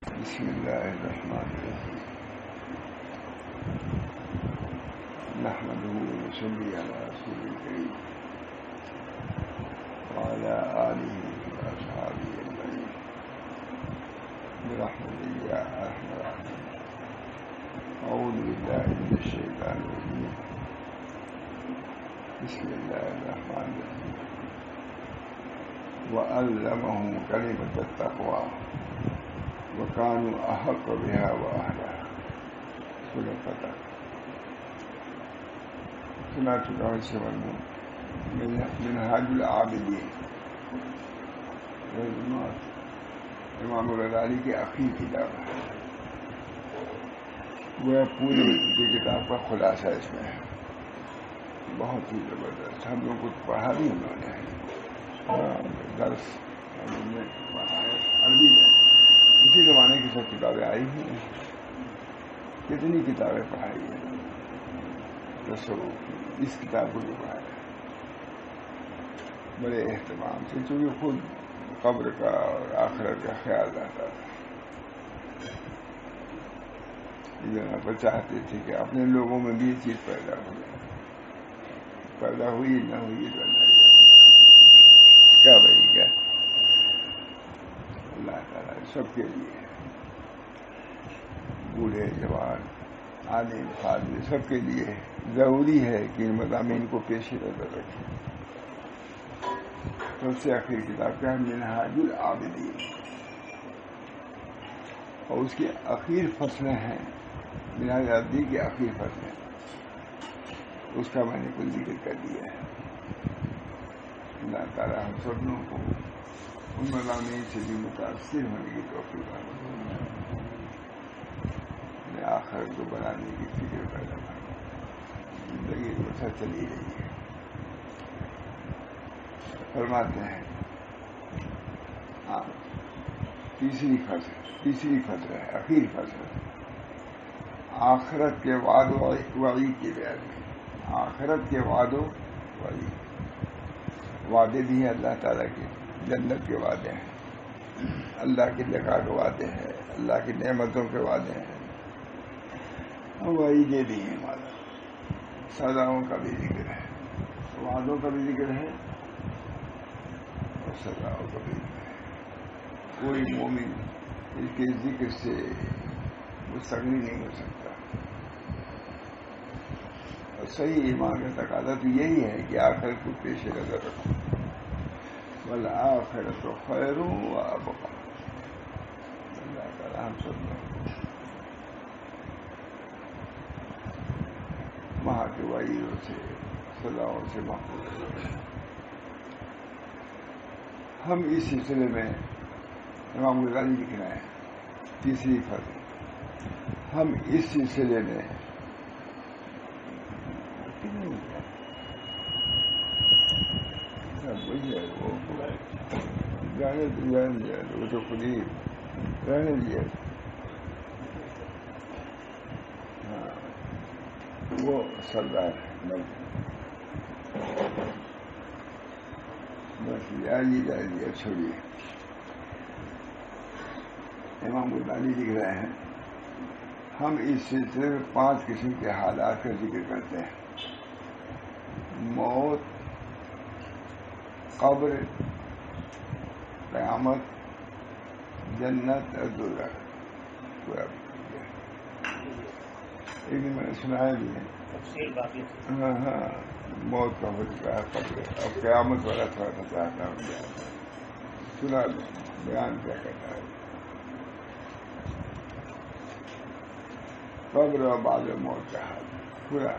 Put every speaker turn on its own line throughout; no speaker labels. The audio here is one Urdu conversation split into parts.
بسم اللہ الرحمن الرحیم نحمده ونصلي على رسول الكريم وعلى آله وأصحابه أجمعين برحمتك يا أرحم الراحمين. أعوذ بالله من الشيطان الرجيم. بسم الله الرحمن الرحيم. وعلمهم كلمة التقوى وكانوا أحق بها وأهلها. سورة الفتح. سنا چکا ہوں اس سے مضمون منہاج العابدین، امام غزالی کی آخری کتاب ہے. وہ پوری کتاب کا خلاصہ اس میں ہے، بہت ہی زبردست. ہم لوگوں کو پڑھا بھی انہوں نے درس میں پڑھا ہے عربی میں. اسی زمانے کی سب کتابیں آئی ہیں، کتنی کتابیں پڑھائی ہیں تصوف کی. اس کتاب کو بھی پڑھایا بڑے اہتمام سے، چونکہ خود قبر کا اور آخرت کا خیال رہتا تھا. پر چاہتے تھے کہ اپنے لوگوں میں بھی یہ چیز پیدا ہو جائے. پیدا ہوئی نہ ہوئی تو اللہ کیا بھائی کیا اللہ تعالیٰ سب کے لیے، بوڑھے جوان عالم فاضل سب کے لیے ضروری ہے کہ ان مضامین کو پیش نظر رکھیں. سب سے آخری کتاب کا منہاج العابدین، اور اس کی آخر فصلیں ہیں. منہاج العابدین کی آخری فصلیں، اس کا میں نے کچھ ذکر کر دیا ہے. اللہ تعالیٰ ہم سب لوگوں کو ان مضامین سے بھی متاثر ہونے کی توفیق عطا فرمائے، آخرت کو بنانے کی فکر پیدا کرنا. زندگی بسر چلی رہی ہے. فرماتے ہیں تیسری فصل ہے، آخری فصل ہے آخرت کے وعد و وعید کے بیان میں. آخرت کے وعد و وعید، وعدے بھی ہیں اللہ تعالیٰ کے، جنت کے وعدے ہیں، اللہ کی لقاء کے وعدے ہیں، اللہ کی نعمتوں کے وعدے ہیں، وعیدیں بھی ہیں. سزاؤں کا بھی ذکر ہے، وعدوں کا بھی ذکر ہے اور سزاؤں کا بھی ذکر ہے. کوئی مومن اس کے ذکر سے مستغنی نہیں ہو سکتا. اور صحیح ایمان کا تقاضا تو یہی ہے کہ آخرت کو پیش نظر رکھو. والآخرۃ خیر وابقیٰ. اللہ تعالیٰ ہم سب لوگ وہاں کے وعیدوں سے سزاؤں سے محفوظ رہے. ہم اس سلسلے میں امام غزالی لکھ رہے ہیں تیسری فصل. ہم اس سلسلے میں وہ تو خود ہی رہنے دیا. وہ سردار بس جائیے چھوڑیے. امام غزالی لکھ رہے ہیں ہم اس سلسلے میں 5 قسم کے حالات کا ذکر کرتے ہیں: موت، قبر، قیامت، جنت اور دوزخ. ایک دن میں نے سنایا بھی ہے. ہاں موت کا ہو چکا ہے، قبر اور قیامت والا تھوڑا سا چاہتا ہوں سنا بیان کیا کرتا ہے. قبر اور بعد موت کا حال پورا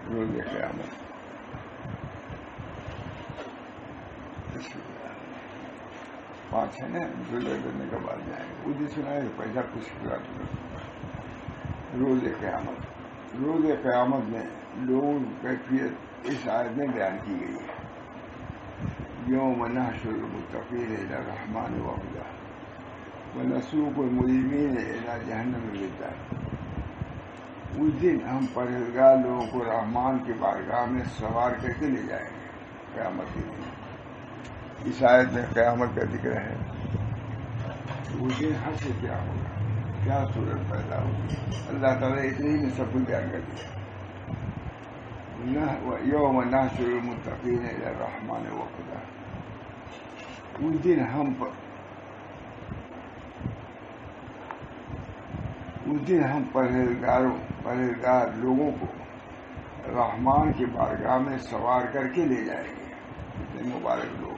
روز قیامت. 5 ہے نا، جلے کرنے کے بعد جائیں گے. وہ جو سنا ہے پیسہ کچھ پورا. روز قیامت میں لوگوں کی کیفیت اس آیت میں بیان کی گئی ہے. یوم نحشر المتقین الی الرحمن وفدا ونسوق المجرمین الی جہنم وردا. اس دن ہم پرہیزگار لوگوں کو رحمان کی بارگاہ میں سوار کر کے لے جائیں گے قیامت کے دن. اس آیت میں قیامت کا ذکر ہے. اس دن ہر سے کیا ہوگا, کیا صورت پیدا ہوگی, اللہ تعالیٰ اتنے ہی میں سب کچھ بیان کر دیا. یوم نحشر المتقین الی الرحمن وفدا. اس دن ہم پرہیزگار لوگوں کو رحمان کی بارگاہ میں سوار کر کے لے جائیں گے. اتنے مبارک لوگ.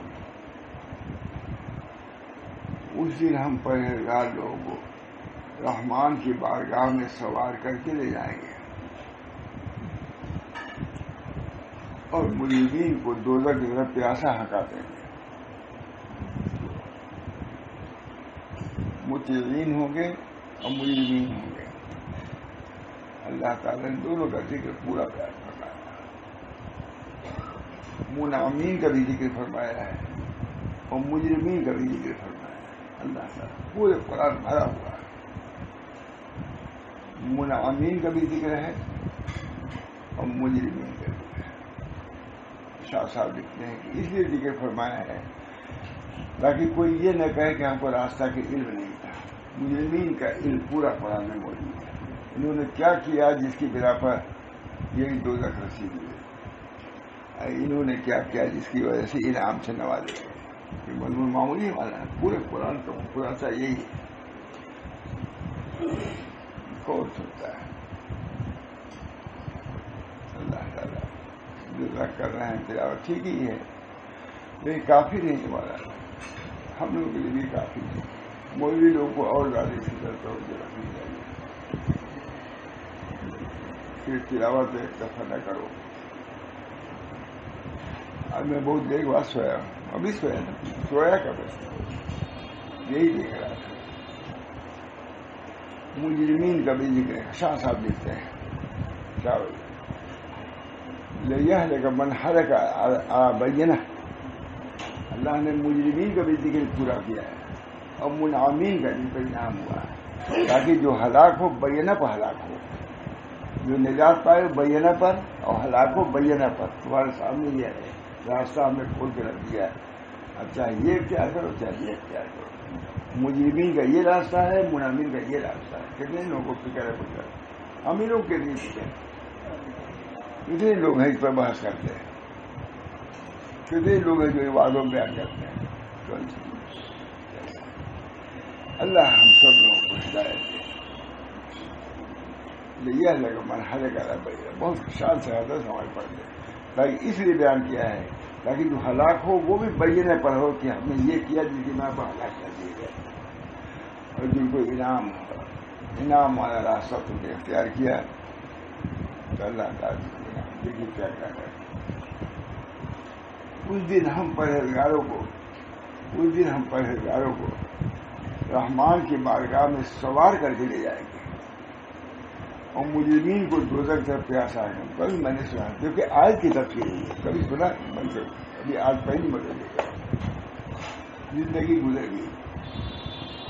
اس دن ہم پرہیزگار لوگوں کو رحمان کی بارگاہ میں سوار کر کے لے جائیں گے اور مجرمین کو دوزخ کی طرف پیاسا ہکا دیں گے. مطیعین ہوں گے اور مجرمین ہوں گے. اللہ تعالیٰ نے دونوں کا ذکر پورا بیان فرمایا. منعمین کا بھی ذکر فرمایا ہے اور مجرمین کا بھی ذکر فرمایا ہے. اللہ تعالیٰ پورے قرآن بھرا ہوا ہے. منعمین کا بھی ذکر ہے اور مجرمین کا ذکر ہے. شاہ صاحب لکھتے ہیں کہ اس لیے ذکر فرمایا ہے تاکہ کوئی یہ نہ کہے کہ ہم کو راستہ کے علم نہیں تھا. مجرمین کا علم پورا قرآن میں موجود ہے. انہوں نے کیا کیا جس کی بنا پر یہ دوزخ رسید ہوئے. انہوں نے کیا کیا جس کی وجہ سے انعام سے نوازے گئے. کہ مضمون معمولی والا ہے. پورے قرآن کا خلاصہ یہی ہے. کون سنتا ہے؟ اللہ تعالیٰ جو کر رہے ہیں تلاوت ٹھیک ہی ہے لیکن کافی نہیں تمہارا. ہم لوگوں کے لیے بھی کافی نہیں. مولوی لوگوں کو اور زیادہ اسی طرح توجہ رکھنی چاہیے. پھر تلاوت ایک دفعہ نہ کرو. آج میں بہت دیر بعد سویا ہوں. ابھی سویا نا, سویا کا بس یہی دیکھ رہا تھا. مجرمین کا بھی ذکر ہے. شاہ صاحب لکھتے ہیں کیا لِيَهْلِكَ مَنْ هَلَكَ بَيِّنَةٍ. اللہ نے مجرمین کا بھی ذکر پورا کیا ہے اور منعمین کا بھی انعام ہوا ہے تاکہ جو ہلاک ہو بینہ پر ہلاک ہو, جو نجات پائے بینہ پر اور ہلاک ہو بینہ پر. تمہارے سامنے یہ ہے راستہ ہم نے کھول کے رکھ دیا ہے. اب چاہے یہ اختیار کرو چاہے یہ اختیار کرو. مجرمین کا یہ راستہ ہے, منعمین کا یہ راستہ ہے. کتنے لوگوں کو فکر ہے پکڑ امیروں کے لیے فکر. کتنے لوگ ہیں اس پر بحث کرتے ہیں. کتنے لوگ ہیں جو وعدوں میں بیان کرتے ہیں. اللہ ہم سب لوگوں کو ہدایت دے. یہ لگا من ہر کا بہت شان سے حدث ہمارے پڑھ دے تاکہ اس لیے بیان کیا ہے تاکہ جو ہلاک ہو وہ بھی بینے پر ہو کہ ہم نے یہ کیا جس کی بنا پر ہلاک کر دیے گئے. اور جن کو انعام والا راستہ تم نے اختیار کیا تو اللہ تعالیٰ دیکھیے کیا کیا کرے. اس دن ہم پرہیزگاروں کو رحمان کی بارگاہ میں سوار کر کے لے جائیں گے اور مجرمین کو دوزخ سے پیاسا ہے. کبھی میں نے سنا کیونکہ آج کی تفصیل ہے, کبھی سنا ابھی آج پہلی مدد لے کر زندگی گزر گئی.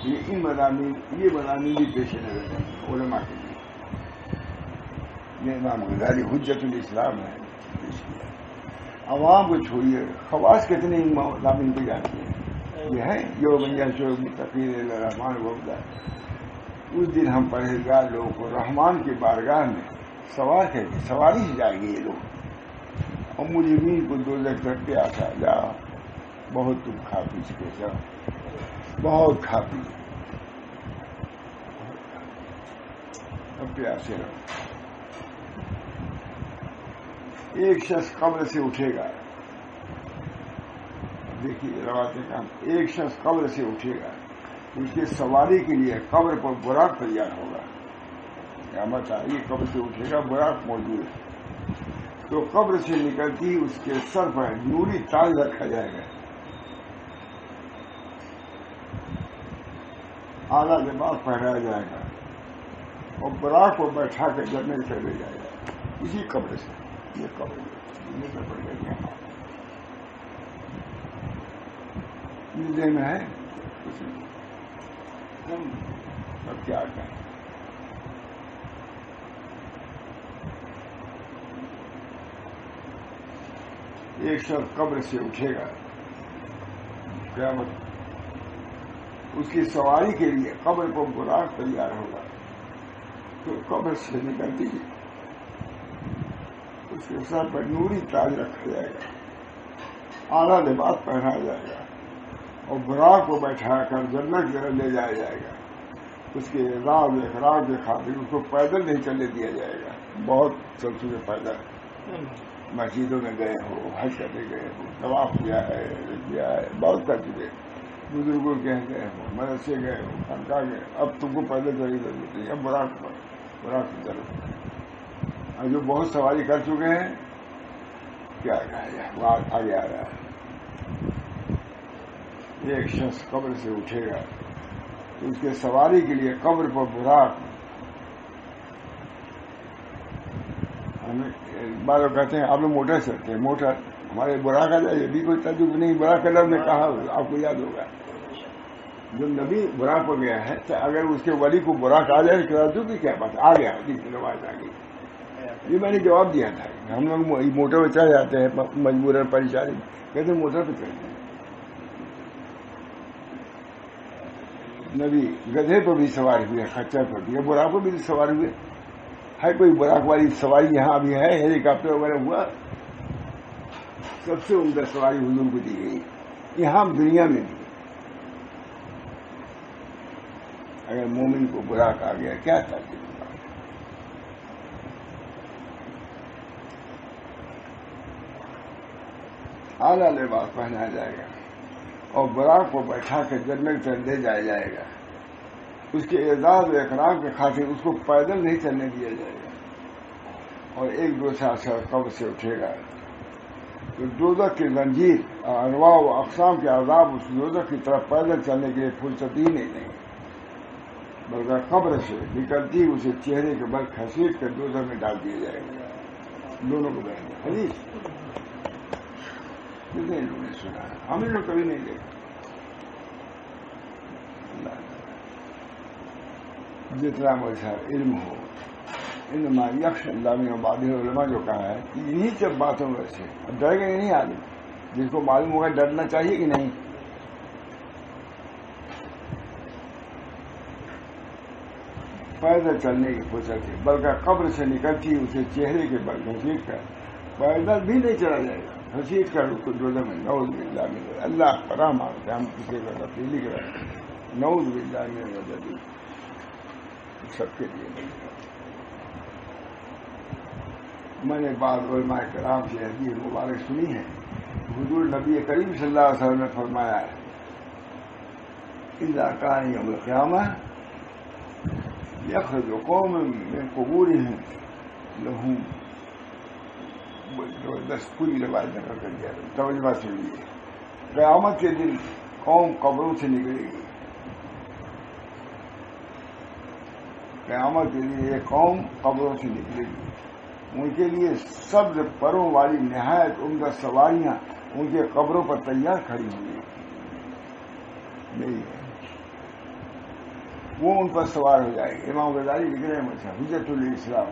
یہ مضامین بھی پیش نظر ہیں علماء کے لیے. یہ امام غزالی حجت الاسلام ہے پیش کیا. عوام کو چھوڑیے, خواص کتنے مضامین پہ جاتی ہیں. یہ ہے یوم یحشر المتقین الی الرحمن وفدا. اس دن ہم پرہیزگار لوگوں کو رحمان کی بارگاہ میں سواری سے جائیں گے یہ لوگ. اور مجرمین کو دوزخ تک پیاسا جا, بہت تم کھا پی چکے جا, بہت کھا پی, اب پیاسے رہو. ایک شخص قبر سے اٹھے گا. دیکھیے روایتیں کام. ایک شخص قبر سے اٹھے گا, اس کے سواری کے لیے قبر پر براق تیار ہوگا. قیامت آئی, قبر سے اٹھے گا, براق موجود ہے. تو قبر سے نکلتی اس کے سر پر نوری تاج رکھا جائے گا, اعلیٰ لباس پہنایا جائے گا اور براق کو بیٹھا کر جنت سے لے جائے گا اسی قبر سے. یہ قبر یہ تو پڑ گئی دل میں ہے کچھ نہیں، ہم اب کیا کریں. ایک شخص قبر سے اٹھے گا قیامت، اس کی سواری کے لیے قبر کو براق تیار ہوگا، تو قبر سے نکلتی اس کے سر پر نوری تاج رکھا جائے گا، اعلیٰ لباس پہنایا جائے گا، اور براق کو بیٹھا کر جنت کی طرف لے جایا جائے گا. اس کے اعزاز و اخراج کے خاطر اس کو پیدل نہیں چلنے دیا جائے گا. بہت سلسلے پیدل مسجدوں میں گئے ہو، حج کرنے گئے ہو، طواف کیا ہے، بہت کر چکے، بزرگوں کے گئے ہو، مدرسے گئے ہو، خانقاہ گئے، اب تم کو پیدل چلنے کی ضرورت نہیں. اب براق کی طرف اب جو بہت سواری کر چکے ہیں کیا کہا وہ آگے آ رہا ہے. ایک شخص قبر سے اٹھے گا تو اس کے سواری کے لیے قبر پر براق. بعض لوگ کہتے ہیں آپ لوگ موٹر چلتے ہیں، موٹر ہمارے براق آ جائے، یہ بھی کوئی تجربہ نہیں. براق کا لفظ نے کہا آپ کو یاد ہوگا، جو نبی براق پر گیا ہے تو اگر اس کے ولی کو براق آ جائے تو بھی کیا بات آ گیا، نماز آ گئی. یہ میں نے جواب دیا تھا. ہم لوگ موٹر پہ چڑھ جاتے ہیں مجبوراً پریشانی، کہتے ہیں موٹر پہ چڑھتے ہیں. نبی گدھے پر بھی سوار ہوئے، خچر پر بھی، براق پر بھی سوار ہوئے. ہے کوئی براق والی سواری یہاں ابھی ہے؟ ہیلی کاپٹر وغیرہ ہوا؟ سب سے عمدہ سواری حضور کو دی گئی یہاں دنیا میں بھی. اگر مومن کو براق آ گیا کیا تھا؟ اعلیٰ لباس پہنایا جائے گا اور براق کو بیٹھا کے جنت سے لے جایا جائے گا. اس کے اعزاز و اکرام کے خاطر اس کو پیدل نہیں چلنے دیا جائے گا. اور ایک دوسرا شخص قبر سے اٹھے گا تو دوزخ کی زنجیر اور انواع و اقسام کے عذاب اس دوزخ کی طرف پیدل چلنے کے لیے فرصت ہی نہیں دیں گے، بلکہ قبر سے نکلتی اسے چہرے کے بل گھسیٹ کر دوزخ میں ڈال دیا جائے گا. دونوں کو بہن حدیث کتنے لوگوں نے سنا ہے، ہم نے کبھی نہیں دیکھا. جتنا مجھے علم ہو انما یخش اللہ من عبادہ العلماء جو کہا ہے انہی سب باتوں میں سے ڈر گئے نہیں آدمی. جس کو معلوم ہوگا ڈرنا چاہیے کہ نہیں. پیدل چلنے کی فرصت ہے، بلکہ قبر سے نکلتی اسے چہرے کے بل گھسیٹ کر پیدل بھی نہیں چلا جائے گا، گھسیٹ کر اس کو دوزخ میں. نعوذ باللہ من اللہ پناہ مانگتے ہیں ہم کسی کا تفصیلی کر رہے ہیں. نعوذ باللہ من الذی سب کے لیے نہیں. میں نے بعض علماء کرام سے حدیث مبارک سنی ہے. حضور نبی کریم صلی اللہ علیہ وسلم نے فرمایا ہے اذا کان یوم القیامہ یخرج قوم من قبورهم لهم زبردست پوری روایت نقل کر دیا. توجہ سنیے، قیامت کے دن قوم قبروں سے نکلے گی. قیامت کے لیے ایک قوم قبروں سے نکلے گی، ان کے لیے سبز پروں والی نہایت عمدہ سواریاں ان کے قبروں پر تیار کھڑی ہوئی نہیں ہے. وہ ان پر سوار ہو جائے گی. امام غزالی لکھ رہے ہیں مجھے حجت الاسلام،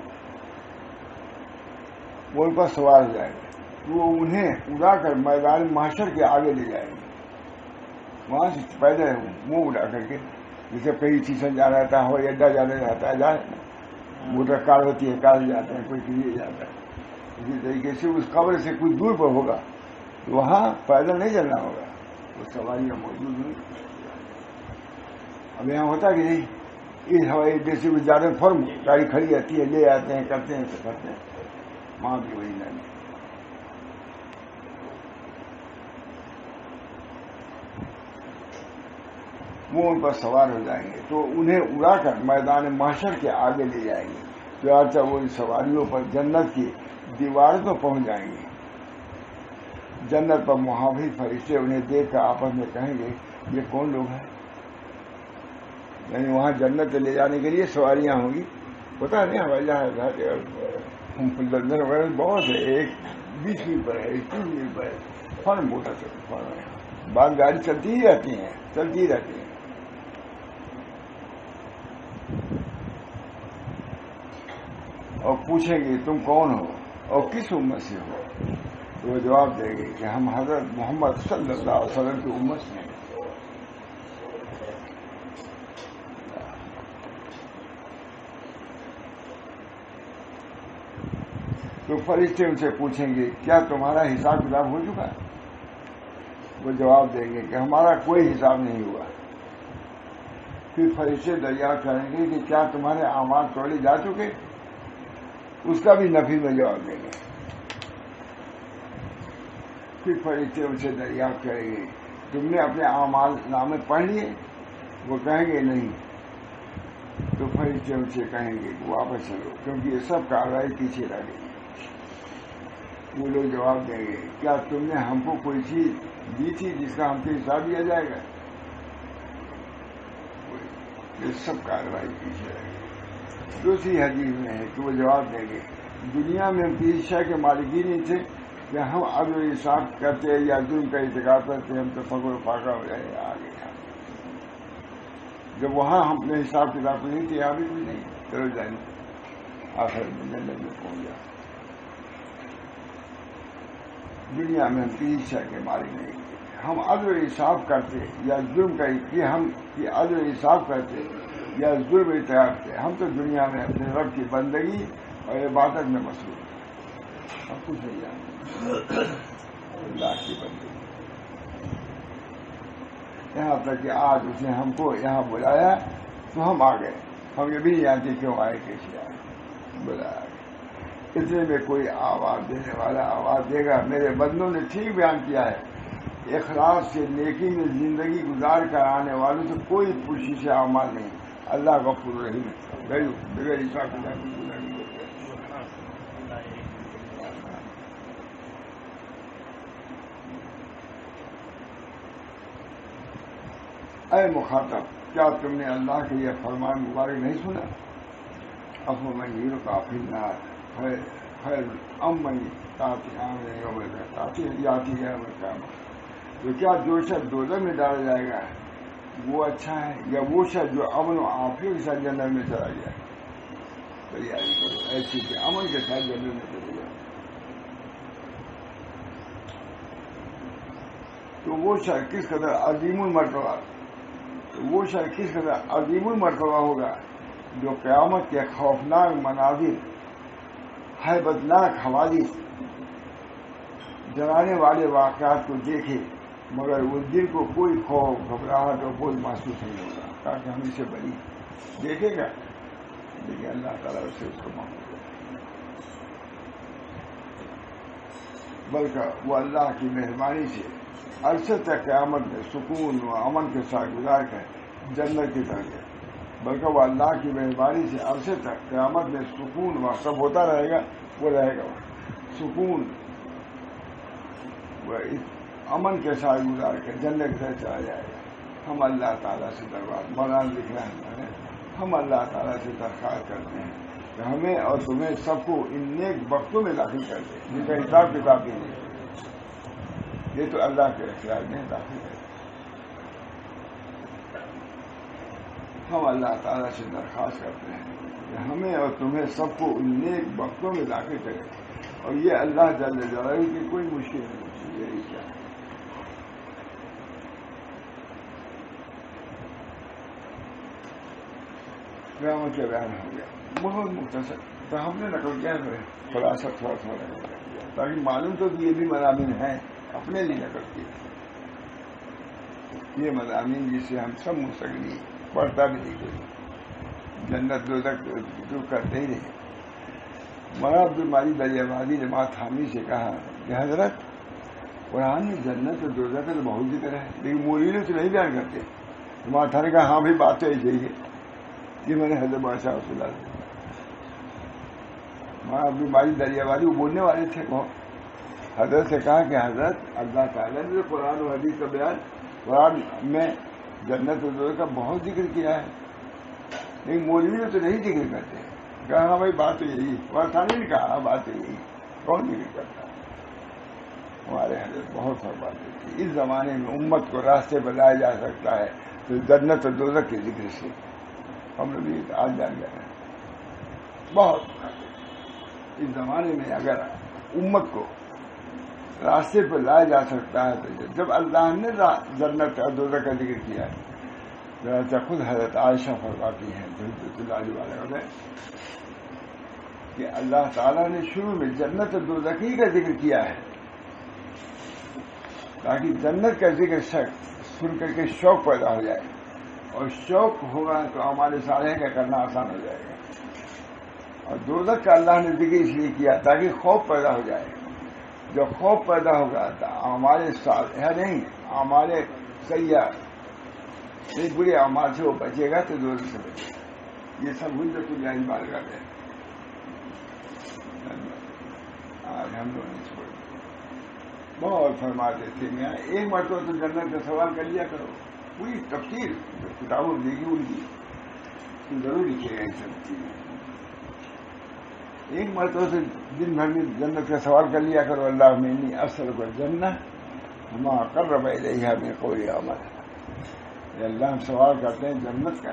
وہ ان پر سوار ہو جائے گے. وہ انہیں اڑا کر میدان محشر کے آگے لے جائیں گے. وہاں سے پیدا منہ اڑا کر کے، جیسے کہیں اسٹیشن جانا رہتا ہے، ہوائی اڈا جانا رہتا ہے، جائے موٹر کار ہوتی ہے، کار جاتے ہیں، کوئی کسی جاتا ہے. اسی طریقے سے اس قبر سے کچھ دور پر ہوگا، وہاں پیدل نہیں چلنا ہوگا، وہ سواریاں موجود ہوئی. اب یہاں ہوتا کہ نہیں، اس ہوائی اڈے سے بھی زیادہ فرم گاڑی کھڑی آتی ہے، لے آتے ہیں، کرتے ہیں تو کرتے ہیں. وہاں بھی وہی نہیں. وہ ان پر سوار ہو جائیں گے تو انہیں اڑا کر میدان محشر کے آگے لے جائیں گے. چنانچہ وہ ان سواریوں پر جنت کی دیوار پر پہنچ جائیں گے. جنت پر محافظ فرشتے انہیں دیکھ کر آپس میں کہیں گے یہ کون لوگ ہیں؟ یعنی وہاں جنت لے جانے کے لیے سواریاں ہوں گی. پتا نہیں ہوائی جہاز لندن وغیرہ بہت ہے، ایک 20 میل پر ہے, 30 میل پر ہے, فوراً موٹر چلتی, فوراً بعض گاڑی چلتی ہی رہتی ہیں, چلتی ہی رہتی ہیں. اور پوچھیں گے تم کون ہو اور کس امت سے ہو, تو وہ جواب دیں گے کہ ہم حضرت محمد صلی اللہ علیہ وسلم کی امت سے ہیں. تو فرشتے ان سے پوچھیں گے کیا تمہارا حساب کتاب ہو چکا ہے؟ وہ جواب دیں گے کہ ہمارا کوئی حساب نہیں ہوا. پھر فرشتے دریافت کریں گے کہ کیا تمہارے اعمال تولے جا چکے؟ اس کا بھی نفی میں جواب دیں گے. پھر فرشتے ان سے دریافت کریں گے تم نے اپنے اعمال نامے پڑھ لیے؟ وہ کہیں گے نہیں. تو فرشتے ان سے کہیں گے کہ واپس چلو کیونکہ یہ سب کارروائی پیچھے رہ گئی. وہ لوگ جواب دیں گے کیا تم نے ہم کو کوئی چیز دی تھی جس کا ہم کو حساب دیا جائے گا؟ یہ سب کارروائی پیچھے رہ گئی. دوسری حدیث میں ہے کہ وہ جواب دیں گے دنیا میں ہم کسی شے کے مالکین نہیں تھے کہ ہم اب حساب کرتے یا ظلم کا ارتکاب کرتے ہم تو فخر و فاقہ ہو جائے آگے. جب وہاں ہم اپنے حساب کتاب نہیں تھے یہاں بھی کوئی نہیں, چلو جائیں آخر میں جنت میں پہنچ جائیں. دنیا میں ہم کسی شے کے مالک نہیں تھے, ہم عدل و انصاف کرتے یا ظلم کہ ہم عدل و انصاف کرتے یا ظلم ارتکاب کرتے. ہم تو دنیا میں اپنے رب کی بندگی اور عبادت میں مصروف ہیں, ہم کچھ نہیں جانتے. اللہ کی بندگی یہاں تک کہ آج اس نے ہم کو یہاں بلایا تو ہم آ گئے. ہم یہ بھی نہیں جانتے کیوں آئے کیسے آئے, بلایا. اتنے میں کوئی آواز دینے والا آواز دے گا. میرے بندوں نے ٹھیک بیان کیا ہے, اخلاص سے نیکی میں زندگی گزار کر آنے والوں سے کوئی پوچھی سے اعمال نہیں. اللہ غفور رحیم بغیر حساب کتاب کی زندگی ہوتی ہے. اے مخاطب کیا تم نے اللہ کے یہ فرمان مبارک نہیں سنا؟ افمن یلقی فی النار خیر امن یاتی ہے. تو کیا جو شخص دوزخ میں ڈالا جائے گا وہ اچھا ہے یا وہ شخص جو امن و عافیت کے ساتھ جنت میں چلا گیا؟ تیاری کرو ایسی کہ امن کے ساتھ جنت میں چلے جائے. تو وہ شخص کس قدر عظیم المرتبہ, وہ شخص کس قدر عظیم المرتبہ ہوگا جو قیامت کے خوفناک مناظر, ہیبتناک حوادث, ڈرانے والے واقعات کو دیکھے مگر اس دل کو کوئی خوف گھبراہٹ اور کوئی محسوس نہیں ہوگا تاکہ ہم اسے بری دیکھے گا, لیکن اللہ تعالیٰ سے اس کو معاف کرے. بلکہ وہ اللہ کی مہربانی سے عرصے تک قیامت میں سکون و امن کے ساتھ گزار کر جنت کی طرف گئے. بلکہ وہ اللہ کی مہربانی سے عرصے تک قیامت میں سکون وہاں سب ہوتا رہے گا, وہ رہے گا سکون وہ امن کے ساتھ گزار کر جنت کی طرف چلا جائے گا. ہم اللہ تعالیٰ سے درخواست مولانا لکھ رہے ہیں, ہم اللہ تعالیٰ سے درخواست کرتے ہیں کہ ہمیں اور تمہیں سب کو ان نیک وقتوں میں داخل کر دے جن کا حساب کتاب بھی نہیں. یہ تو اللہ کے اختیار میں داخل ہے. ہم اللہ تعالیٰ سے درخواست کرتے ہیں کہ ہمیں اور تمہیں سب کو ان نیک وقتوں میں داخل کرے, اور یہ اللہ جل جلالہ کی کوئی مشکل نہیں ہوتی. یہی کیا ہے قیامت کے بیان ہو گیا بہت مختصر, تو ہم نے نقل کیا ہے خلاصہ تھوڑا تھوڑا نقل کیا تاکہ معلوم تو کہ یہ بھی مضامین ہیں اپنے لیے نقل کیے. یہ مضامین جس سے ہم سب مستغنی پڑھتا بھی نہیں کوئی, جنت دوزخ جو کرتے ہی رہے. مولانا عبدالماجد دریابادی نے مات حامی سے کہا کہ حضرت قرآن میں جنت اور دوزخ کا تو بہت ذکر ہے لیکن مولوی تو نہیں بیان کرتے. مات نے کہا ہاں بھائی بات تو ایسی ہی ہے. یہ میں نے حضرت بادشاہ رسول اللہ مولانا عبدالماجد دریابادی وہ بولنے والے تھے. بہت حضرت سے کہا کہ حضرت اللہ تعالیٰ نے قرآن و حدیث کا بیان قرآن میں جنت و دوزخ کا بہت ذکر کیا ہے لیکن مولوی تو نہیں ذکر کرتے. کہا ہاں بھائی بات تو یہی, وہاں تھانے نے کہا بات تو یہی, کون ذکر کرتا ہے. ہمارے حضرت بہت فرماتے تھے اس زمانے میں امت کو راستے پر لایا جا سکتا ہے تو جنت اور دوزخ کے ذکر سے. ہم لوگ یہ آج جان گئے ہیں بہت. اس زمانے میں اگر امت کو راستے پر لایا جا سکتا ہے تو جب اللہ نے جنت اور دوزخ کا ذکر کیا ہے خود حضرت عائشہ فرماتی ہیں رضی اللہ عنہ کہ اللہ تعالیٰ نے شروع میں جنت اور دوزخ کا ذکر کیا ہے تاکہ جنت کا ذکر سن کر کے شوق پیدا ہو جائے اور شوق ہوگا تو ہمارے صالح کا کرنا آسان ہو جائے گا. اور دوزخ کا اللہ نے ذکر اس لیے کیا تاکہ خوف پیدا ہو جائے. جب خوف پیدا ہوگا تو ہمارے صالح نہیں ہمارے سیاح ایک برے اعمال سے وہ بچے گا تو دوزخ سے بچے گا. یہ سب حجت اللہ بار کرتے ہیں. آج ہم لوگوں نے چھوڑ بہت فرماتے تھے میں ایک مرتبہ تو جنت کا سوال کر لیا کرو. پوری تفصیل کتابوں میں دیکھی ان کی ضرور لکھے گا ان سب چیزیں. ایک مرتبہ سے دن بھر میں جنت کا سوال کر لیا کرو. اللہ میں اصل کو جنت ہما قرب الیہا من قول عمل. اللہ ہم سوال کرتے ہیں جنت کا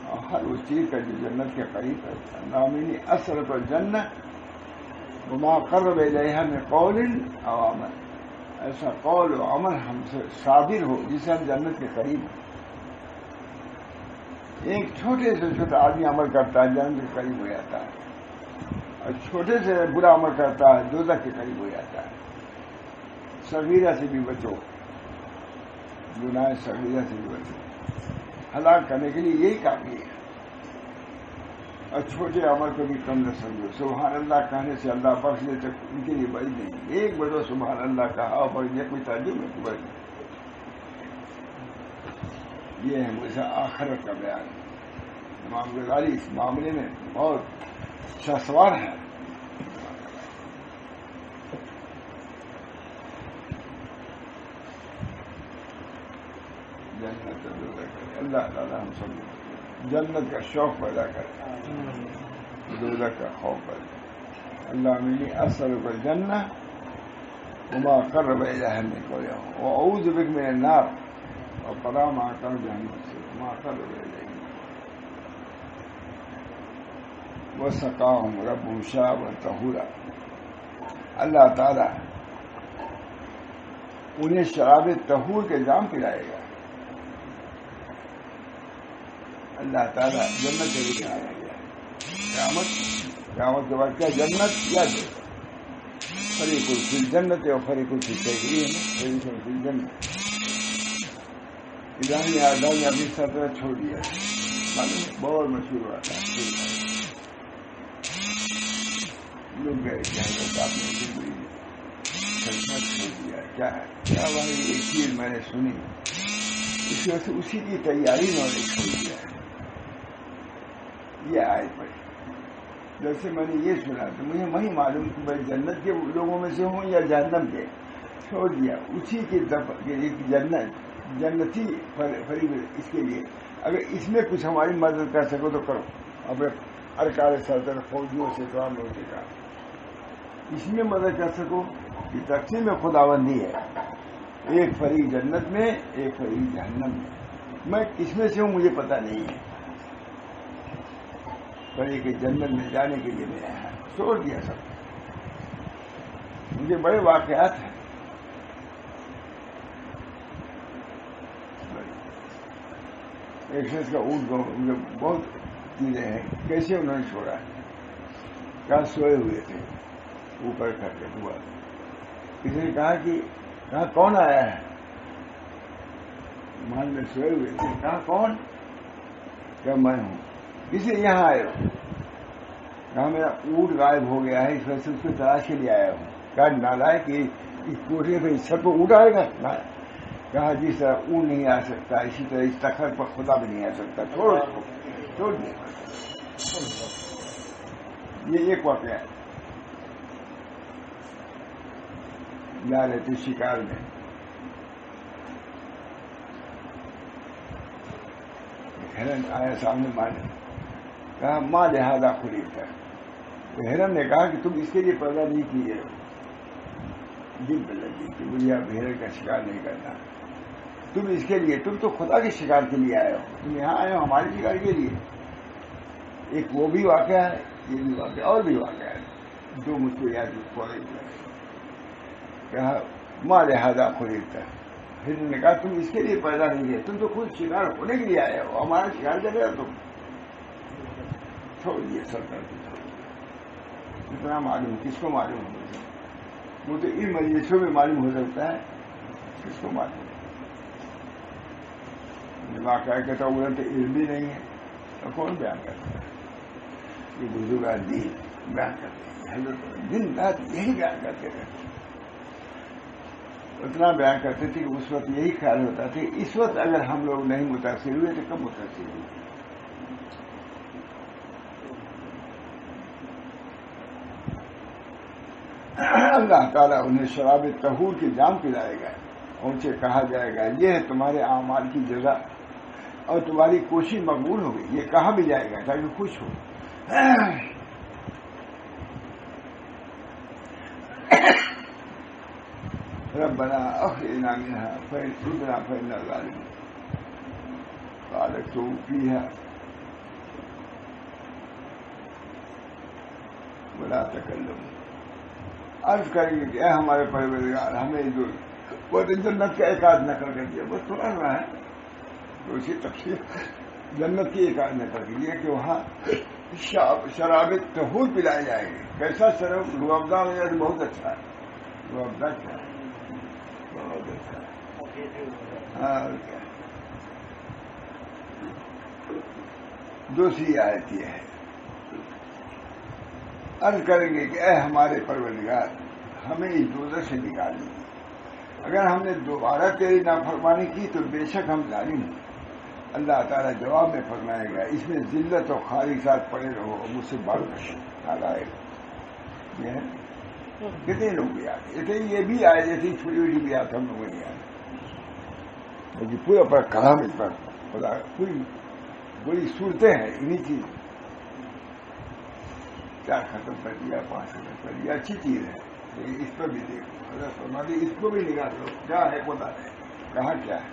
اور ہر اس چیز کا جو جنت کے قریب ہے. اللہ میں اصل کو جنت وما قرب الیہا من قول او عمل. ایسا قول و عمل ہم سے صادر ہو جسے ہم جنت کے قریب ہیں. ایک چھوٹے سے چھوٹا آدمی عمل کرتا ہے جنت کے قریب ہو جاتا ہے اور چھوٹے سے برا عمل کرتا ہے دوزخ کے قریب ہو جاتا ہے. صغیرہ سے بھی بچو گناہ صغیرہ سے بھی بچو. ہلاک کرنے کے لیے یہی کافی ہے. اور چھوٹے عمل کو بھی کم نہ سمجھو. سبحان اللہ کہنے سے اللہ بخش دے تو ان کے لیے بڑی نہیں. ایک بڑو سبحان اللہ کہا اور بڑھ گیا کوئی تعجب نہیں بڑھ گیا. یہ ہے مجھے آخرت کا بیان. امام غزالی اس معاملے میں بہت اچھا سوال ہے. جنت اللہ تعالیٰ ہم سب جنت کا شوق پیدا کرے دوزخ کا خوف پیدا کرے. اللہ ملی اصل کو جنت وما قرب الیہا من قول واعوذ بک من النار اور پناہ مانگتا ہوں جہنم سے وما قرب الیہا وسقاہم ربہم شرابا طہورا. اللہ تعالیٰ انہیں شراب طہور کے جام پلائے گا. اللہ تعالیٰ جنت کے لیے آیا گیا قیامت کے بعد کیا جنت یا فریق فی الجنت اور فریق فی السعیر. فریق فی الجنت ایرانی آدھا نے اپنی سلطنت چھوڑ دیا. بہت مشہور ہوا تھا لوگ گئے کہ حضرت آپ نے زندگی سلطنت چھوڑ دیا. کیا بھائی ایک چیز میں نے سنی اس وجہ سے اسی کی تیاری انہوں نے چھوڑ دیا ہے. یہ آیت پڑھی جیسے میں نے یہ سنا تو مجھے وہی معلوم کہ میں جنت کے لوگوں میں سے ہوں یا جہنم کے. چھوڑ دیا اسی کی جنتی فریب. اس کے لیے اگر اس میں کچھ ہماری مدد کر سکو تو کرو. اب ارکان سلطنت فوجیوں سے کام لوگوں سے کام اس میں مدد کر سکو. یہ تقسیم میں خداوندی ہے. ایک فریق جنت میں ایک فریق جہنم میں. میں کس میں سے ہوں مجھے پتہ نہیں ہے. فریق جنت میں جانے کے لیے میں چھوڑ دیا سب. مجھے بڑے واقعات ہیں. ایک شخص کا اونٹ مجھے بہت چیزیں ہیں کیسے انہوں نے چھوڑا ہے. کہاں سوئے ہوئے تھے اوپر کر کے ہوا. کسی نے کہا کہ کہاں کون آیا ہے. محل میں سوئے ہوئے تھے. کہاں کون. کیا میں ہوں. کسی یہاں آئے ہو. کہاں میرا اونٹ غائب ہو گیا ہے اس وجہ سے اس کو تلاش کے لیے آیا ہوں. کہا نالائق کہ اس کوٹھے پہ اس سب کو اونٹ آئے گا. کہا جس طرح اونٹ نہیں آ سکتا اسی طرح اس تخت پر خدا بھی نہیں آ سکتا. چھوڑ دیا. یہ ایک واقعہ ہے. جا رہے تھے شکار میں. ہرن آیا سامنے مارنے. کہا ماں لہٰذا خرید کر. ہرن نے کہا کہ تم اس کے لیے پیدا نہیں کیے ہو. دل پہ لگی کہ مجھے بھیڑ کا شکار نہیں کرنا. تم اس کے لیے، تم تو خدا کے شکار کے لیے آئے ہو، تم یہاں آئے ہو ہمارے شکار کے لیے. ایک وہ بھی واقعہ ہے، یہ بھی واقعہ، اور بھی واقعہ ہے جو مجھ کو یاد پڑے کہا ماں لہٰذا خریدتا ہے. پھر نے کہا تم اس کے لیے پیدا نہیں ہے، تم تو خود شکار ہونے کے لیے آئے ہو، ہمارا شکار کر رہے ہو تم. چھوڑ دیے سلطنت، اتنا معلوم کس کو معلوم ہو؟ وہ تو ان مجلسوں میں معلوم ہو سکتا ہے، کس کو معلوم؟ واقعہ کہتا وہ تو علم بھی نہیں ہے تو کون بیان کرتا ہے؟ یہ بزرگ دین بیان کرتے ہیں، حضرت دن رات یہی بیان کرتے رہتے، اتنا بیان کرتے تھے کہ اس وقت یہی خیال ہوتا تھا اس وقت اگر ہم لوگ نہیں متاثر ہوئے تو کب متاثر ہوئے. اللہ تعالیٰ انہیں شراب طہور کے جام پلائے گا، ان سے کہا جائے گا یہ ہے تمہارے اعمال کی جزا اور تمہاری کوشش مقبول ہوگی. یہ کہا بھی جائے گا تاکہ خوش ہو. ربنا اخرجنا منها فإن عدنا فإنا ظالمون قال اكتبوا فيها ولا تكلموا. عرض کریں گے کہ اے ہمارے پروردگار ہمیں جو وہ جنت کا ایک آدھ نقل کر دیا، بس تھوڑا رہا ہے تو اسی تفصیل جنت کی ایک آدھ نقل کر دیا کہ وہاں شراب طہور پلائے جائیں گے. کیسا شراب؟ روح افزا میں جائے بہت اچھا ہے. روح افزا کیا ہے؟ بہت اچھا ہے. ہاں کیا دوسری آیت یہ ہے، عرض کریں گے کہ اے ہمارے پروردگار ہمیں اس دوزخ سے نکال دیجیے، اگر ہم نے دوبارہ تیری نافرمانی کی تو بے شک ہم ظالم ہیں. اللہ تعالیٰ جواب میں فرمائے گا اس میں ذلت اور خاری ساتھ پڑے رہو اور مجھ سے بات کرو. یہ ہے کتنے لوگ بھی آتے، یہ بھی آئے جیسے چھوٹی چھوٹی بھی آتے ہم لوگوں نہیں آتے، لیکن پورا پر کلام اس پر خدا پوری بڑی صورتیں ہیں انہیں چیز. کیا ختم کر دیا، 5 ختم کر دیا، اچھی چیز ہے لیکن اس پر بھی دیکھو حضرت فرماتے اس کو بھی نگاہ کرو کیا ہے خدا ہے کہاں کیا ہے.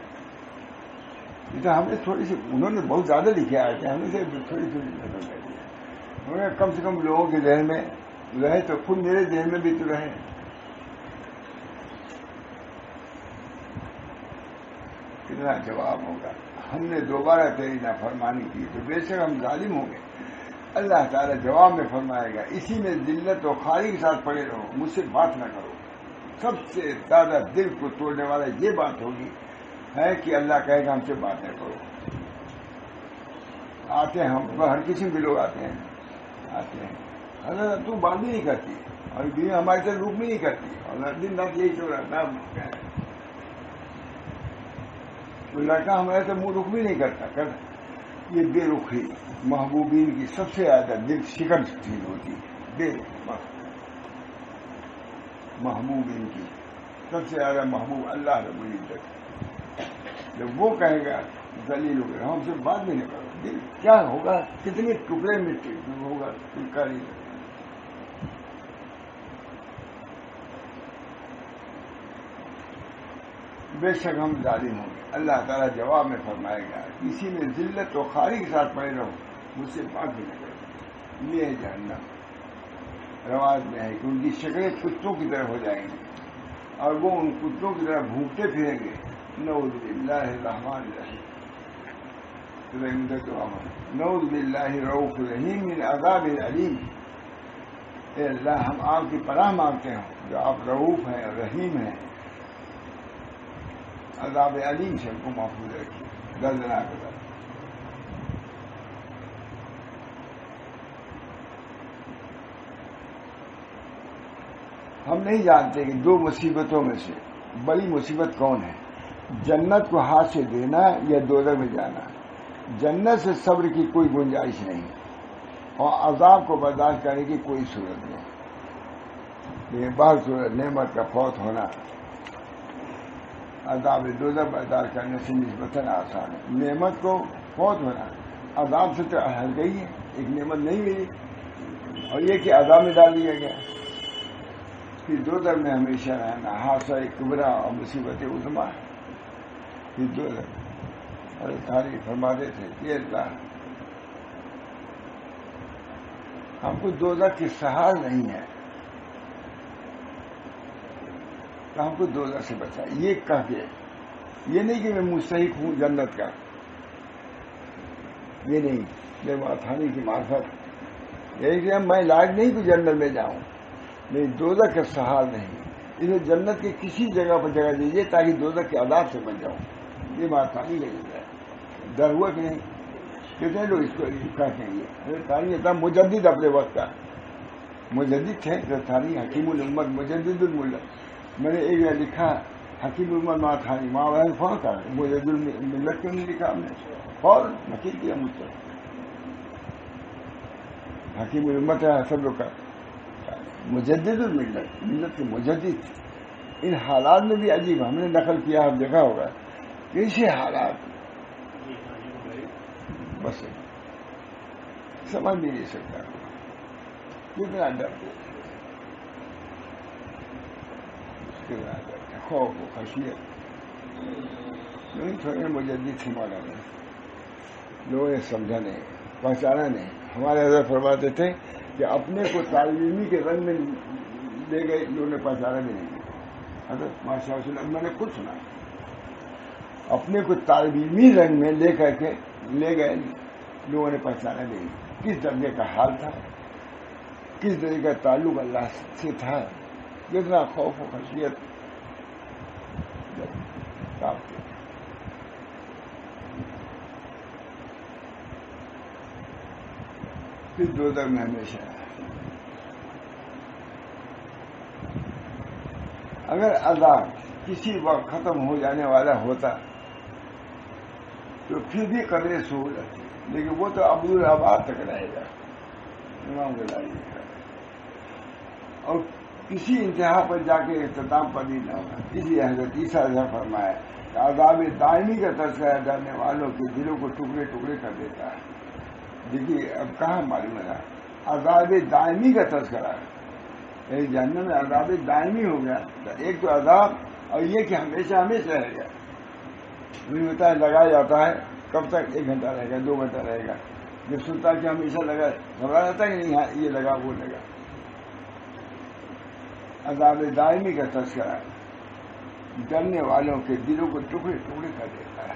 جیسے ہم نے تھوڑی سی، انہوں نے بہت زیادہ لکھے آئے تھے، ہم نے تھوڑی تھوڑی ختم کر دیا. انہوں نے کم سے کم لوگوں کے ذہن میں رہے تو خود میرے ذہن میں بھی تو رہے. کتنا جواب ہوگا ہم نے دوبارہ تیری نافرمانی کی تو بے شک ہم ظالم ہوں گے. اللہ تعالیٰ جواب میں فرمائے گا اسی میں ذلت و خاری کے ساتھ پڑے رہو، مجھ سے بات نہ کرو. سب سے زیادہ دل کو توڑنے والا یہ بات ہوگی ہے کہ اللہ کہے گا ہم سے بات نہ کرو. آتے ہیں ہم ہر قسم کے لوگ آتے ہیں حضرت تو بات بھی نہیں کرتی اور دنیا ہمارے سے روک بھی نہیں کرتی اور دن رات یہی چل رہا تھا. لڑکا ہمارے سے منہ رخ بھی نہیں کرتا. یہ بے رخی محبوبین کی سب سے زیادہ دل شکن چیز ہوتی ہے. بے محبوبین کی سب سے زیادہ محبوب اللہ رب العزت. جب وہ کہے گا ذلیل ہو گئے ہم سے بات بھی نہیں کرو، دل کیا ہوگا، کتنے ٹکڑے مٹی ہوگا کاری. بے شک ہم ظالم ہوں گے. اللہ تعالیٰ جواب میں فرمائے گا اسی میں ذلت و خاری کے ساتھ پڑے رہو، مجھ سے بات بھی نہیں کرو. یہ جہنم رواج میں ہے کہ ان کی شکلیں کتوں کی طرح ہو جائیں گی اور وہ ان کتوں کی طرح بھونکتے پھریں گے. نعوذ باللہ الرحمن الرحیم. نعوذ باللہ رؤوف رحیم من عذاب علیم. اے اللہ ہم آپ کی پناہ مانگتے ہیں جو آپ رؤوف ہیں رحیم ہیں، عذاب علیم سے ہم کو محفوظ رکھیے، دردناک عذاب. ہم نہیں جانتے کہ 2 مصیبتوں میں سے بڑی مصیبت کون ہے، جنت کو ہاتھ سے دینا یا دوزخ میں جانا. جنت سے صبر کی کوئی گنجائش نہیں اور عذاب کو برداشت کرنے کی کوئی صورت نہیں. لیکن بعض صورت نعمت کا فوت ہونا عذاب دوزخ برداشت کرنے سے نسبتاً آسان ہے. نعمت کو فوت ہونا عذاب سے تو ہٹ گئی ہے، ایک نعمت نہیں ملی اور یہ کہ عذاب میں ڈال دیا گیا. پھر دوزخ میں ہمیشہ رہنا، حادثہ کبرا اور مصیبت عظما ہے پھر دوزخ۔ اور تھاری فرماتے تھے یہ اللہ ہم کو دوزخ کی سہار نہیں ہے، تو ہم کو دوزخ سے بچا، یہ کہہ کے، یہ نہیں کہ میں مستحق ہوں جنت کا، یہ نہیں، یہ ماتھانی کی معرفت، یہ کہ میں لائق نہیں کہ جنت میں جاؤں، نہیں دوزخ کا سہار نہیں، اسے جنت کے کسی جگہ پر جگہ دیجیے تاکہ دوزخ کے عذاب سے بچ جاؤں، یہ ماتھانی کا جگہ ہے۔ ڈر ہوا کہ نہیں؟ کتنے لوگ اس کو کہتے ہیں، یہ تھانی تھا مجدد اپنے وقت کا، مجدد تھے تھانی، حکیم الامت مجدد الملت۔ میں نے ایک لکھا حکیم الامت ماں تھانی، ماں بہن فون کر مجدد الملت کیوں نہیں لکھا ہم نے؟ فوراً نقل کیا مجھ سے، حکیم الامت ہے سب لوگ کا مجدد الملت، ملت کے مجدد۔ ان حالات میں بھی عجیب، ہم نے نقل کیا، آپ دیکھا ہوگا کیسے حالات، بس سمجھ بھی نہیں سکتا کتنا ڈرتے، کتنا ڈرتے، خوف و خشیت نہیں تھوڑے مجدد تھے مولانا، لوگوں نے سمجھا نہیں، پہچانا نہیں۔ ہمارے حضرت فرماتے تھے کہ اپنے کو طالب علمی کے رنگ میں لے گئے، لوگوں نے پہچانا بھی نہیں۔ حضرت ماشاء اللہ میں نے خود سنا، اپنے کو طالب علمی رنگ میں لے کر کے لے گئے، لوگوں نے پہچانا نہیں کس درجے کا حال تھا، کس درجے کا تعلق اللہ سے تھا، کتنا خوف و خشیت کافی۔ پھر دوزخ میں ہمیشہ اگر عذاب کسی وقت ختم ہو جانے والا ہوتا تو پھر بھی قدرے سہولت، لیکن وہ تو عبدالآباد تک رہے گا، امام غزالی کا، اور کسی انتہا پر جا کے اختتام پذیر نہ ہوگا۔ اسی حضرت عیسیٰ نے فرمایا کہ عذاب دائمی کا تذکرہ کرنے والوں کے دلوں کو ٹکڑے ٹکڑے کر دیتا ہے۔ دیکھیے اب کہاں معلوم ہے عذاب دائمی کا تذکرہ، جہنم میں عذاب دائمی ہو گیا، ایک تو عذاب اور یہ کہ ہمیشہ ہمیشہ رہے گا، نہیں ہوتا ہے لگایا جاتا ہے کب تک، 1 گھنٹہ رہے گا، 2 گھنٹہ رہے گا، جب سنتا کہ ہمیشہ لگا گھبرا جاتا ہے کہ نہیں یہ لگا وہ لگا۔ عذاب دائمی کا تذکرہ ڈرنے والوں کے دلوں کو ٹکڑے ٹکڑے کر دیتا ہے،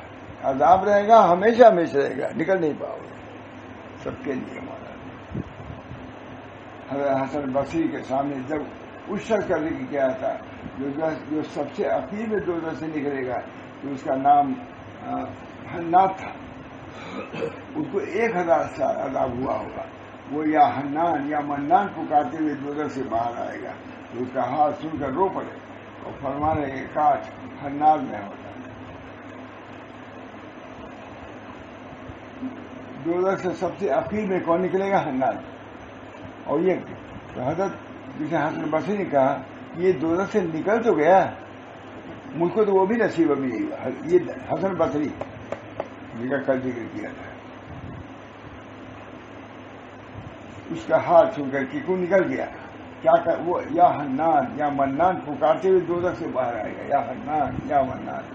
عذاب رہے گا ہمیشہ ہمیشہ رہے گا، نکل نہیں پاؤ گے سب کے لیے۔ ہمارا حضرت حسن بصری کے سامنے جب اس شخص کا ذکر کیا تھا جو سب سے عقیب میں دوزخ سے نکلے گا، تو اس کا نام حناد تھا، اس کو 1000 سال عذاب ہوا ہوگا، وہ یا حنان یا منان پکارتے ہوئے دوزخ سے باہر آئے گا، تو اس کا ہاتھ سن کر رو پڑے اور فرمانے کے کاش حناد میں ہوتا۔ دوزخ سے سب سے عقیب میں کون نکلے گا؟ حناد۔ اور یہ حضرت جسے حسن بصری نے کہا یہ دوزخ سے نکل تو گیا، مجھ کو تو وہ بھی نصیب ابھی نہیں ہوا، یہ حسن بصری جس کا کل ذکر کیا تھا، اس کا ہاتھ چھو کر کیوں نکل گیا، کیا وہ یا حنان یا منان پکارتے ہوئے دوزخ سے باہر آئے گا، یا حنان یا منان،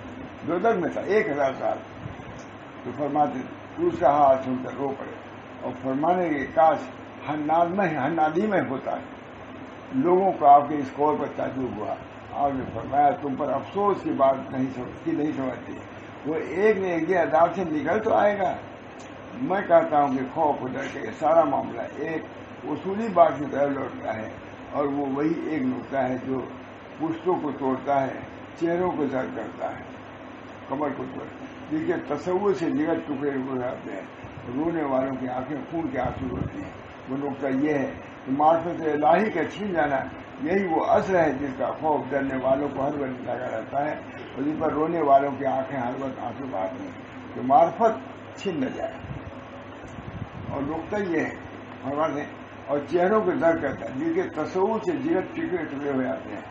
دوزخ میں تھا 1000 سال، تو فرماتے اس کا ہاتھ چھو کر رو پڑے اور فرمانے کے کاش حنادی میں ہوتا ہے۔ لوگوں کو آپ کے اس قول پر تعجب ہوا، آپ نے فرمایا تم پر افسوس کی بات نہیں سمجھتی، وہ ایک نے ایک عذاب سے نکل تو آئے گا۔ میں کہتا ہوں کہ خوف و ڈر کے یہ سارا معاملہ ایک اصولی بات کی طرف لوٹتا ہے، اور وہ وہی ایک نقطہ ہے جو پشتوں کو توڑتا ہے، چہروں کو زرد کرتا ہے، کمر کو توڑتا ہے۔ دیکھیے تصور سے جگر ٹکڑے ہوئے آتے ہیں، رونے والوں کی آنکھیں خون کے آنسو ہوتی ہیں۔ وہ نقطہ یہ ہے کہ معرفت الہی کا چھن جانا یہی وہ اثر ہے جس کا خوف ڈرنے والوں کو ہر وقت لگا رہتا ہے، اور جس پر رونے والوں کی آنکھیں ہر وقت آنسو بہاتی ہیں کہ معرفت چھن نہ جائے۔ اور نقطہ یہ ہے فرماتے ہیں اور چہروں کو درد کرتا ہے، جن کے تصور سے جگر ٹکڑے ٹکڑے ہوئے آتے ہیں،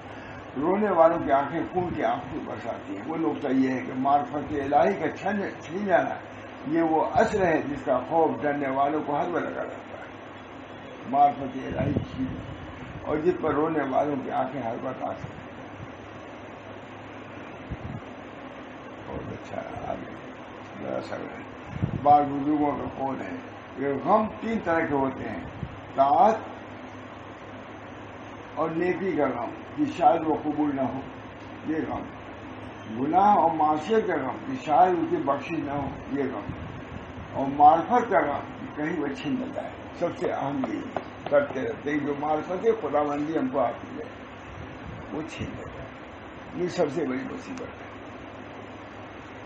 رونے والوں کی آنکھیں خون کی آنسو برساتی ہیں۔ وہ نقطہ یہ ہے کہ معرفت الہی کا چھن جانا یہ وہ اثر ہے جس کا خوف ڈرنے والوں کو ہر وقت لگا رہتا ہے، معرفت الہی چھین۔ اور جس پر رونے والوں کی آنکھیں ہر وقت آ سکتی. بہت اچھا. آگے ذرا سا بعض بزرگوں کا قول ہے کہ غم 3 طرح کے ہوتے ہیں: طاعت اور نیکی کا غم کہ شاید وہ قبول نہ ہو، یہ غم. گناہ اور معصیت کا غم کہ شاید اس کی بخشش نہ ہو، یہ غم. اور معرفت کا غم کہ کہیں وہ چھن نہ جائے. سب سے اہم یہ کرتے رہتے ہیں جو معرفت خدا بندی ہم کو آتی ہے وہ چھین نہ جائے. یہ سب سے بڑی مصیبت ہے.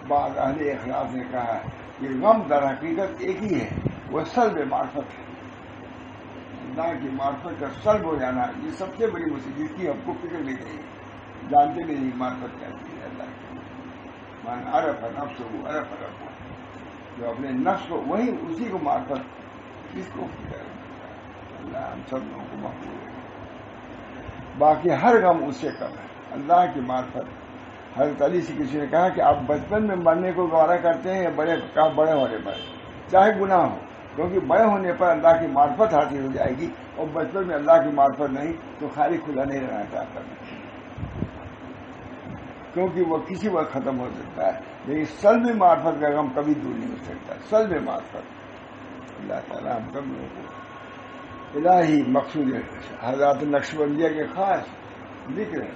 بعض اہل اخلاص نے کہا کہ غم در حقیقت ایک ہی ہے، وہ سلب معرفت ہے. اللہ کی معرفت کا سلب ہو جانا یہ سب سے بڑی مصیبت، جس کی ہم کو فکر نہیں رہی، جانتے نہیں معرفت کہتی ہے اللہ کی. من عرف نفسه عرف ربه، جو اپنے نفس کو وہی اسی کو معرفت جس کو فکر ہے. اللہ ہم سب لوگوں کو محفوظ ہے. باقی ہر غم اس سے کم ہے اللہ کی معرفت. حضرت علی سے کسی نے کہا کہ آپ بچپن میں مرنے کو گوارا کرتے ہیں یا بڑے ہونے پر؟ چاہے گناہ ہو، کیونکہ بڑے ہونے پر اللہ کی معرفت حاصل ہو جائے گی، اور بچپن میں اللہ کی معرفت نہیں تو خالی کھلا نہیں رہنا چاہتا، کیونکہ وہ کسی وقت ختم ہو سکتا ہے. لیکن سلب معرفت کا غم کبھی دور نہیں ہو سکتا. سلب معرفت. اللہ تعالیٰ ہم سب لوگوں کو الہی مقصود حضرات نقشبندیہ کے خاص ذکر ہے.